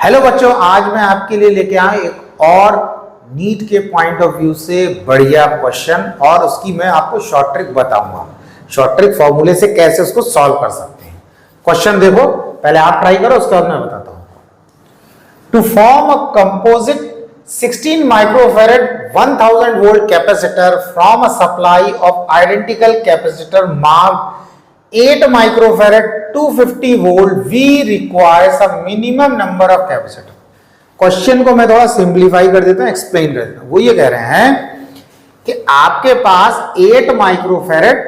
Hello बच्चों, आज मैं आपके लिए लेके आया एक और नीट के पॉइंट ऑफ व्यू से बढ़िया क्वेश्चन और उसकी मैं आपको शॉर्ट ट्रिक बताऊंगा। शॉर्ट ट्रिक फॉर्मूले से कैसे उसको सॉल्व कर सकते हैं। क्वेश्चन देखो, पहले आप ट्राई करो, उसके बाद मैं बताता हूं। To form a composite 16 microfarad 1000 volt capacitor from a supply of identical capacitor marked 8 microfarad 250 volt we requires a minimum number of capacitor. Question को मैं थोड़ा सिंप्लीफाई कर देता हूं, एक्सप्लेन कर देता हूं। वो ये कह रहे हैं कि आपके पास 8 माइक्रोफैरड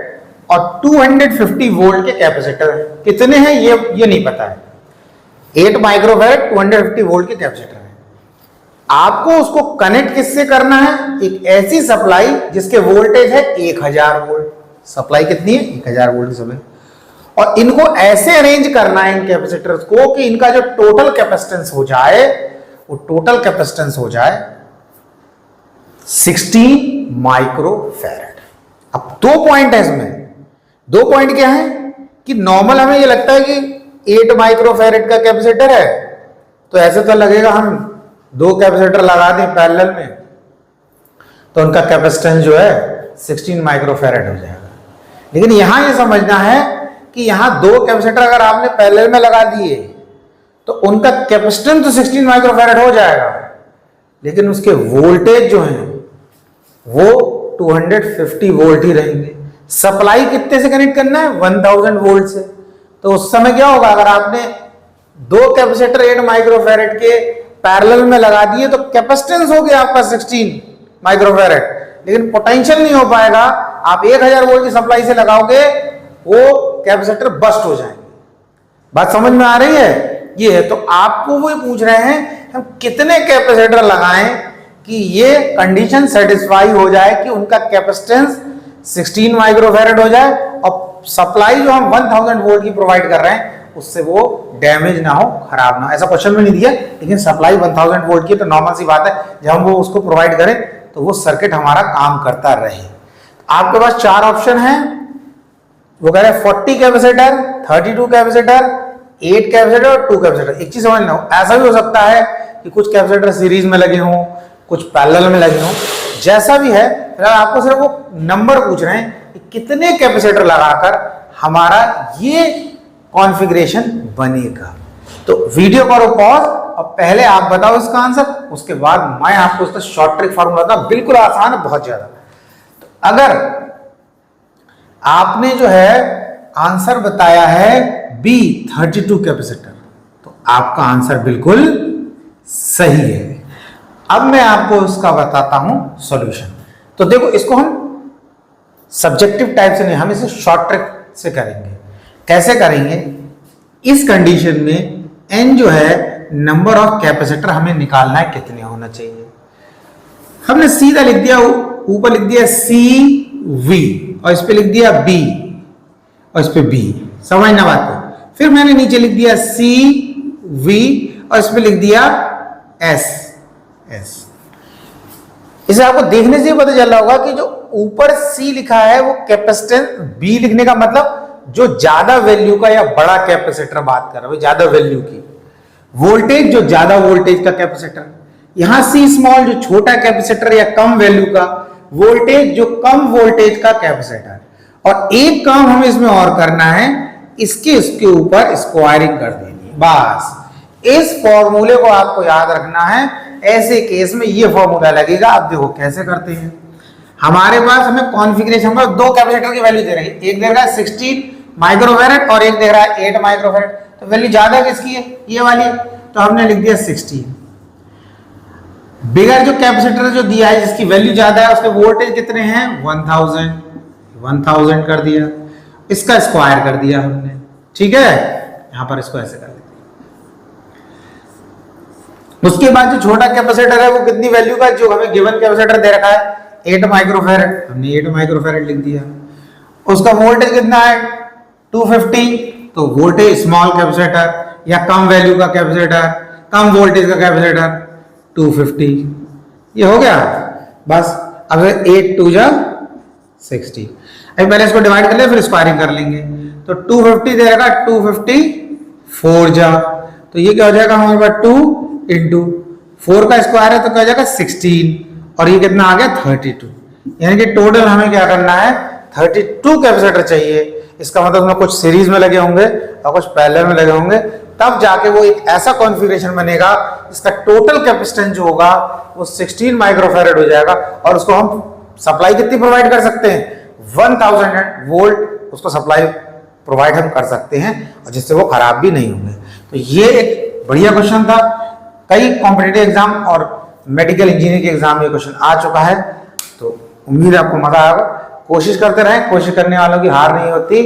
और 250 वोल्ट के कैपेसिटर हैं। कितने हैं ये नहीं पता है। 8 माइक्रोफैरड 250 वोल्ट के कैपेसिटर हैं। आपको उसको कनेक्ट किससे करना है? एक ऐसी सप्लाई जिसके वोल्टेज है 1000 वोल्ट। सप्लाई कितनी है? 1000 वोल्ट की सप्लाई। और इनको ऐसे अरेंज करना है इन कैपेसिटर्स को कि इनका जो टोटल कैपेसिटेंस हो जाए वो टोटल कैपेसिटेंस हो जाए 16 माइक्रोफैरड। अब 2 पॉइंट है इसमें। 2 पॉइंट क्या है कि नॉर्मल हमें ये लगता है कि 8 माइक्रोफैरड का कैपेसिटर है तो ऐसे तो लगेगा हम 2 कैपेसिटर लगा दें पैरेलल में तो उनका कैपेसिटेंस जो है 16 माइक्रोफैरड हो जाएगा। लेकिन यहां ये समझना है कि यहां 2 कैपेसिटर अगर आपने पैरेलल में लगा दिए तो उनका कैपेसिटेंस तो 16 माइक्रोफैरड हो जाएगा, लेकिन उसके वोल्टेज जो हैं वो 250 वोल्ट ही रहेंगे। सप्लाई कितने से कनेक्ट करना है? 1000 वोल्ट से। तो उस समय क्या होगा, अगर आपने 2 कैपेसिटर 8 माइक्रोफैरड के पैरेलल में लगा दिए तो कैपेसिटेंस हो गया आपका 16 माइक्रोफैरड, लेकिन पोटेंशियल नहीं हो पाएगा। आप 1000 वोल्ट की सप्लाई से लगाओगे वो कैपेसिटर बस्ट हो जाएंगे। बात समझ में आ रही है? ये है। तो आपको वो पूछ रहे हैं हम कितने कैपेसिटर लगाएं कि ये कंडीशन सेटिस्फाई हो जाए कि उनका कैपेसिटेंस 16 माइक्रोफैरड हो जाए और सप्लाई जो हम 1000 वोल्ट की प्रोवाइड कर रहे हैं उससे वो डैमेज ना हो, खराब ना हो। ऐसा क्वेश्चन में नहीं दिया, लेकिन सप्लाई 1000 वोल्ट की तो नॉर्मल सी बात है, जब हम वो उसको प्रोवाइड करें तो वो सर्किट हमारा काम करता रहे। आपके पास 4 ऑप्शन है। वो कह रहे हैं 40 कैपेसिटर, 32 कैपेसिटर, 8 कैपेसिटर और 2 कैपेसिटर। एक चीज समझ लो, ऐसा भी हो सकता है कि कुछ कैपेसिटर सीरीज में लगे हों, कुछ पैरेलल में लगे हों। जैसा भी है, आपको सिर्फ वो नंबर पूछ रहे हैं कि कितने कैपेसिटर लगाकर हमारा ये कॉन्फ़िगरेशन बनेगा। तो वीडियो करो पॉज और पहले आप बताओ इसका आंसर, उसके बाद मैं आपको इसका शॉर्ट ट्रिक फॉर्मूला बताऊं। बिल्कुल आसान है, बहुत ज्यादा। तो अगर आपने जो है आंसर बताया है बी 32 कैपेसिटर, तो आपका आंसर बिल्कुल सही है। अब मैं आपको उसका बताता हूं सॉल्यूशन। तो देखो, इसको हम सब्जेक्टिव टाइप से नहीं, हम इसे शॉर्ट ट्रिक से करेंगे। कैसे करेंगे? इस कंडीशन में n जो है नंबर ऑफ कैपेसिटर हमें निकालना है, कितने होना चाहिए। हमने सीधा लिख दिया, ऊपर लिख दिया CV और इस पे लिख दिया B और इस पे B। समझना बात है। फिर मैंने नीचे लिख दिया CV और इस पे लिख दिया S। इसे आपको देखने से पता चल रहा होगा कि जो ऊपर C लिखा है वो कैपेसिटेंस, B लिखने का मतलब जो ज्यादा वैल्यू का या बड़ा कैपेसिटर बात कर रहा है, ज्यादा वैल्यू की। वोल्टेज जो ज्यादा वोल्टेज का कैपेसिटर। यहां C स्मॉल जो छोटा कैपेसिटर या कम वैल्यू का। वोल्टेज जो कम वोल्टेज का कैपेसिटर। और एक काम हमें इसमें और करना है, इसके ऊपर स्क्वायरिंग कर देनी है। बस इस फॉर्मूले को आपको याद रखना है। ऐसे केस में ये फॉर्मूला लगेगा। अब देखो कैसे करते हैं। हमारे पास हमें कॉन्फ़िगरेशन में 2 कैपेसिटर की वैल्यू दे रही है। एक दे रहा है 16 माइक्रोफैरड और एक दे रहा है 8 माइक्रोफैरड। तो वैल्यू ज्यादा किसकी है? ये वाली। तो हमने लिख दिया 16। बिगर जो कैपेसिटर जो दिया है जिसकी वैल्यू ज्यादा है उसके वोल्टेज कितने हैं? 1000 कर दिया। इसका स्क्वायर कर दिया हमने। ठीक है, यहां पर इसको ऐसे कर दिया। उसके बाद जो छोटा कैपेसिटर है वो कितनी वैल्यू का, जो हमें गिवन कैपेसिटर दे रखा है 8 माइक्रोफैरड, हमने 8 माइक्रोफैरड लिख दिया। उसका वोल्टेज कितना है? 250। तो वोल्टेज स्मॉल कैपेसिटर या कम वैल्यू का कैपेसिटर, कम वोल्टेज का कैपेसिटर 250। ये हो गया। बस अब 8 2 जा 60। अभी पहले इसको डिवाइड कर ले, फिर स्क्वायरिंग कर लेंगे। तो 250 दे रखा, 250 4 जा तो ये क्या हो जाएगा हमारे पास 2 इंटू 4 का स्क्वायर है तो क्या हो जाएगा 16 और ये कितना आ गया 32। यानी कि टोटल हमें क्या करना है 32 कैपेसिटर चाहिए। इसका मतलब उसमें कुछ सीरीज में लगे होंगे और कुछ पैरेलल में लगे होंगे, तब जाके वो एक ऐसा कॉन्फ़िगरेशन बनेगा इसका टोटल कैपेसिटेंस जो होगा वो 16 माइक्रोफैरड हो जाएगा। और उसको हम सप्लाई कितनी प्रोवाइड कर सकते हैं 1000 वोल्ट उसको सप्लाई प्रोवाइड हम कर सकते हैं और जिससे वो खराब भी नहीं होंगे। तो ये एक बढ़िया क्वेश्चन था। कई कॉम्पिटिटिव एग्जाम और मेडिकल इंजीनियरिंग के एग्जाम में क्वेश्चन आ चुका है, तो उम्मीद है आपको मजा आएगा। कोशिश करते रहें, कोशिश करने वालों की हार नहीं होती।